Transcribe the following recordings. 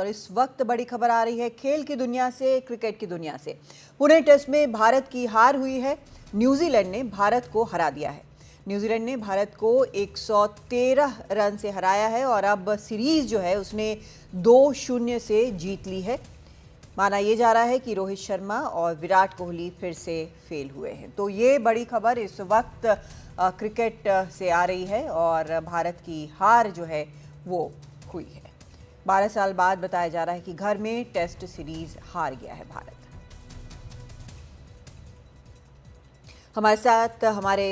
और इस वक्त बड़ी खबर आ रही है खेल की दुनिया से, क्रिकेट की दुनिया से। पुणे टेस्ट में भारत की हार हुई है। न्यूजीलैंड ने भारत को हरा दिया है। न्यूजीलैंड ने भारत को 113 रन से हराया है और अब सीरीज जो है उसने 2-0 से जीत ली है। माना यह जा रहा है कि रोहित शर्मा और विराट कोहली फिर से फेल हुए हैं। तो ये बड़ी खबर इस वक्त क्रिकेट से आ रही है और भारत की हार जो है वो हुई है। 12 साल बाद बताया जा रहा है कि घर में टेस्ट सीरीज हार गया है भारत। हमारे साथ हमारे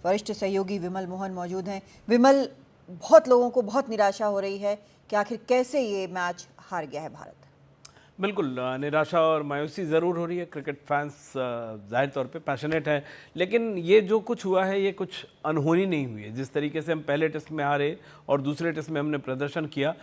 वरिष्ठ सहयोगी विमल मोहन मौजूद हैं। विमल, बहुत लोगों को बहुत निराशा हो रही है कि आखिर कैसे ये मैच हार गया है भारत। बिल्कुल निराशा और मायूसी ज़रूर हो रही है। क्रिकेट फैंस जाहिर तौर पे पैशनेट हैं, लेकिन ये जो कुछ हुआ है ये कुछ अनहोनी नहीं हुई है। जिस तरीके से हम पहले टेस्ट में हारे और दूसरे टेस्ट में हमने प्रदर्शन किया,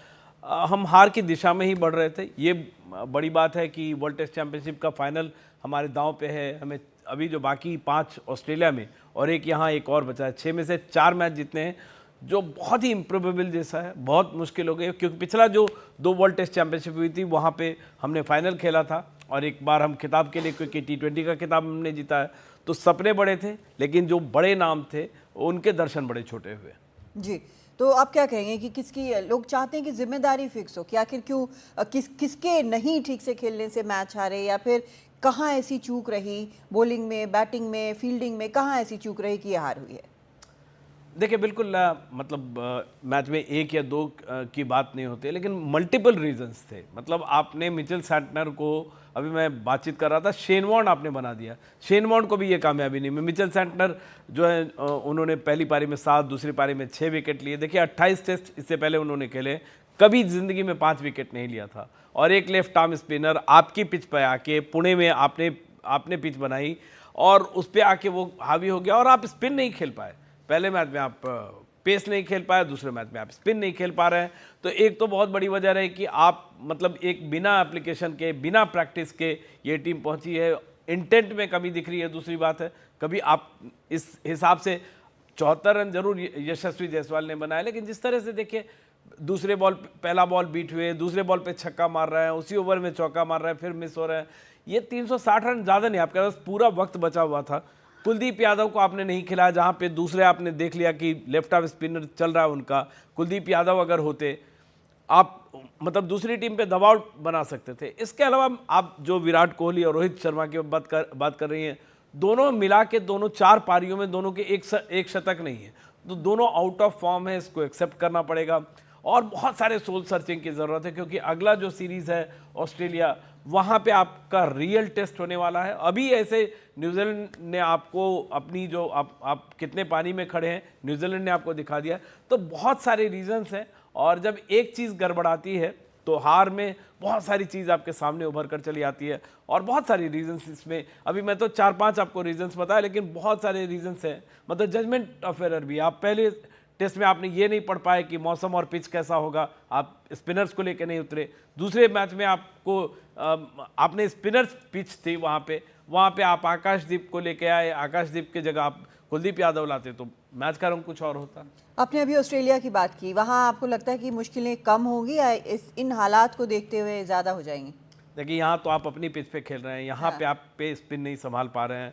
हम हार की दिशा में ही बढ़ रहे थे। ये बड़ी बात है कि वर्ल्ड टेस्ट चैंपियनशिप का फाइनल हमारे दांव पे है। हमें अभी जो बाकी 5 ऑस्ट्रेलिया में और एक यहाँ एक और बचा है, 6 में से 4 मैच जीतने हैं, जो बहुत ही इम्प्रोबेबल जैसा है। बहुत मुश्किल हो गई क्योंकि पिछला जो 2 वर्ल्ड टेस्ट चैंपियनशिप हुई थी वहाँ पे हमने फाइनल खेला था और एक बार हम खिताब के लिए, क्योंकि T20 का खिताब हमने जीता है। तो सपने बड़े थे, लेकिन जो बड़े नाम थे उनके दर्शन बड़े छोटे हुए। जी, तो आप क्या कहेंगे कि किसकी, लोग चाहते हैं कि जिम्मेदारी फिक्स हो कि आखिर क्यों, किसके नहीं ठीक से खेलने से मैच हारे, या फिर कहाँ ऐसी चूक रही बॉलिंग में, बैटिंग में, फील्डिंग में, कहाँ ऐसी चूक रही कि ये हार हुई है? देखिए बिल्कुल मतलब मैच में 1 या 2 की बात नहीं होती, लेकिन मल्टीपल रीजंस थे। मतलब आपने मिचेल सैंटनर को, अभी मैं बातचीत कर रहा था, शेन वॉर्न आपने बना दिया। शेन वॉर्न को भी ये कामयाबी नहीं मिली। मिचेल सैंटनर जो है उन्होंने पहली पारी में 7, दूसरी पारी में 6 विकेट लिए। देखिए 28 टेस्ट इससे पहले उन्होंने खेले, कभी ज़िंदगी में 5 विकेट नहीं लिया था। और एक लेफ्ट आर्म स्पिनर आपकी पिच पर आके, पुणे में आपने पिच बनाई और उस पर आके वो हावी हो गया और आप स्पिन नहीं खेल पाए। पहले मैच में आप पेस नहीं खेल पाए, दूसरे मैच में आप स्पिन नहीं खेल पा रहे हैं। तो एक तो बहुत बड़ी वजह रही कि आप मतलब एक बिना एप्लीकेशन के, बिना प्रैक्टिस के ये टीम पहुंची है। इंटेंट में कमी दिख रही है। दूसरी बात है, कभी आप इस हिसाब से 74 रन जरूर यशस्वी जायसवाल ने बनाए, लेकिन जिस तरह से देखिए दूसरे बॉल, पहला बॉल बीट हुए, दूसरे बॉल पे छक्का मार रहा है, उसी ओवर में चौका मार रहा है, फिर मिस हो रहा है। ये 360 रन ज़्यादा नहीं, आपके पास पूरा वक्त बचा हुआ था। कुलदीप यादव को आपने नहीं खिलाया, जहां पे दूसरे आपने देख लिया कि लेफ्ट आर्म स्पिनर चल रहा है उनका। कुलदीप यादव अगर होते, आप मतलब दूसरी टीम पे दबाव बना सकते थे। इसके अलावा आप जो विराट कोहली और रोहित शर्मा की बात कर रही हैं, दोनों मिला के, दोनों 4 पारियों में दोनों के एक शतक नहीं है, तो दोनों आउट ऑफ फॉर्म है। इसको एक्सेप्ट करना पड़ेगा और बहुत सारे सोल सर्चिंग की ज़रूरत है, क्योंकि अगला जो सीरीज़ है ऑस्ट्रेलिया, वहाँ पे आपका रियल टेस्ट होने वाला है। अभी ऐसे न्यूजीलैंड ने आपको अपनी जो आप कितने पानी में खड़े हैं, न्यूजीलैंड ने आपको दिखा दिया। तो बहुत सारे रीजंस हैं और जब एक चीज़ गड़बड़ाती है तो हार में बहुत सारी चीज़ आपके सामने उभर कर चली आती है और बहुत सारी रीजंस इसमें। अभी मैं तो 4-5 आपको रीजंस बताया, लेकिन बहुत सारे रीजंस हैं। मतलब जजमेंट ऑफ एरर भी, आप पहले टेस्ट में आपने ये नहीं पढ़ पाए कि मौसम और पिच कैसा होगा, आप स्पिनर्स को लेकर नहीं उतरे। दूसरे मैच में आपको आपने स्पिनर्स पिच थी वहाँ पे आप आकाशदीप को लेके आए, आकाशदीप की जगह आप कुलदीप यादव लाते तो मैच का रंग कुछ और होता। आपने अभी ऑस्ट्रेलिया की बात की, वहाँ आपको लगता है कि मुश्किलें कम होंगी या इन हालात को देखते हुए ज़्यादा हो जाएंगी? देखिए यहाँ तो आप अपनी पिच पे खेल रहे हैं, यहाँ हाँ। पे आप पे स्पिन नहीं संभाल पा रहे हैं,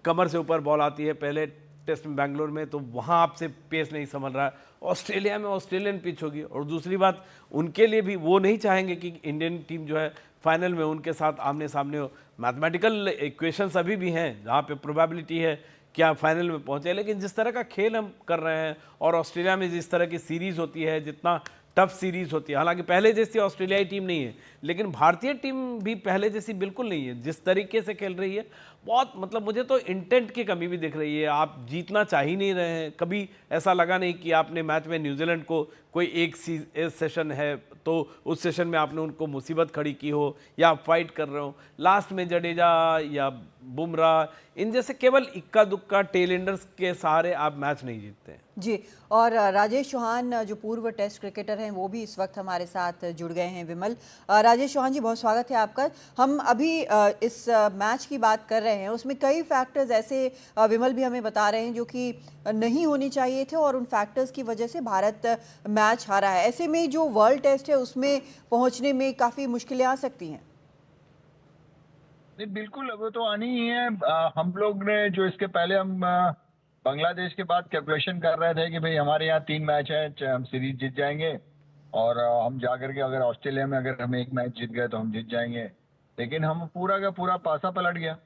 कमर से ऊपर बॉल आती है। पहले टेस्ट में बेंगलोर में तो वहाँ आपसे पेस नहीं संभल रहा है। ऑस्ट्रेलिया में ऑस्ट्रेलियन पिच होगी और दूसरी बात, उनके लिए भी वो नहीं चाहेंगे कि इंडियन टीम जो है फाइनल में उनके साथ आमने सामने हो। मैथमेटिकल इक्वेशंस अभी भी हैं जहाँ पे प्रोबेबिलिटी है कि आप फाइनल में पहुँचे, लेकिन जिस तरह का खेल हम कर रहे हैं और ऑस्ट्रेलिया में जिस तरह की सीरीज़ होती है, जितना टफ सीरीज़ होती है, हालांकि पहले जैसी ऑस्ट्रेलियाई टीम नहीं है, लेकिन भारतीय टीम भी पहले जैसी बिल्कुल नहीं है। जिस तरीके से खेल रही है, बहुत मतलब मुझे तो इंटेंट की कमी भी दिख रही है। आप जीतना चाह ही नहीं रहे हैं। कभी ऐसा लगा नहीं कि आपने मैच में न्यूजीलैंड को कोई एक सेशन है तो उस सेशन में आपने उनको मुसीबत खड़ी की हो या आप फाइट कर रहे हो। लास्ट में जडेजा या बुमराह, इन जैसे केवल इक्का दुक्का टेलेंडर्स के सहारे आप मैच नहीं जीतते हैं। जी। और राजेश चौहान जो पूर्व टेस्ट क्रिकेटर हैं वो भी इस वक्त हमारे साथ जुड़ गए हैं। विमल, राजेश चौहान जी, बहुत स्वागत है आपका। हम अभी इस मैच की बात कर रहे हैं, उसमें कई फैक्टर्स ऐसे विमल भी हमें बता रहे हैं जो कि नहीं होने चाहिए थे और उन फैक्टर्स की वजह से भारत मैच हारा है। ऐसे में जो वर्ल्ड टेस्ट है उसमें पहुंचने में काफ़ी मुश्किलें आ सकती हैं। नहीं, बिल्कुल वो तो आनी ही है। हम लोग ने जो इसके पहले हम बांग्लादेश के बाद कैलकुलेशन कर रहे थे कि भाई हमारे यहाँ 3 मैच है, हम सीरीज जीत जाएंगे और हम जाकर के अगर ऑस्ट्रेलिया में अगर हम एक मैच जीत गए तो हम जीत जाएंगे। लेकिन हम पूरा का पूरा पासा पलट गया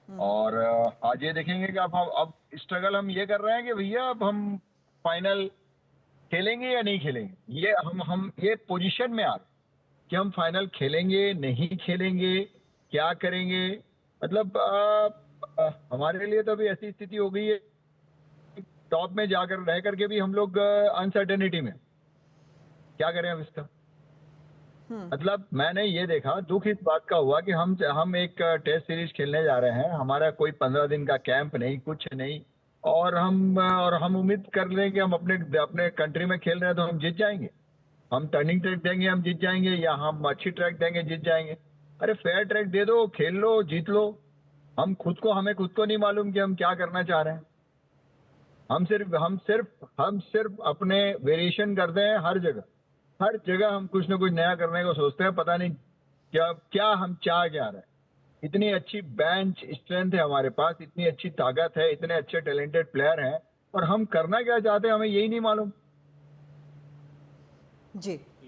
और आज ये देखेंगे कि अब स्ट्रगल हम ये कर रहे हैं कि भैया अब हम फाइनल खेलेंगे या नहीं खेलेंगे। ये हम ये पोजीशन में आ गए कि हम फाइनल खेलेंगे नहीं खेलेंगे, क्या करेंगे। मतलब हमारे लिए तो अभी ऐसी स्थिति हो गई है, टॉप में जाकर रह करके भी हम लोग अनसर्टेनिटी में क्या करें अब इसका। मतलब मैंने ये देखा, दुख इस बात का हुआ कि हम एक टेस्ट सीरीज खेलने जा रहे हैं, हमारा कोई 15 दिन का कैंप नहीं, कुछ नहीं, और हम उम्मीद कर लें कि हम अपने कंट्री में खेल रहे हैं तो हम जीत जाएंगे, हम टर्निंग ट्रैक देंगे हम जीत जाएंगे, या हम अच्छी ट्रैक देंगे जीत जाएंगे। अरे फेयर ट्रैक दे दो, खेल लो, जीत लो। हमें खुद को नहीं मालूम कि हम क्या करना चाह रहे हैं। हम सिर्फ अपने वेरिएशन करते हैं हर जगह हम कुछ ना कुछ नया करने को सोचते हैं। पता नहीं क्या हम चाह क्या रहे हैं। इतनी अच्छी बेंच स्ट्रेंथ है हमारे पास, इतनी अच्छी ताकत है, इतने अच्छे टैलेंटेड प्लेयर हैं, और हम करना क्या चाहते हैं हमें यही नहीं मालूम। जी।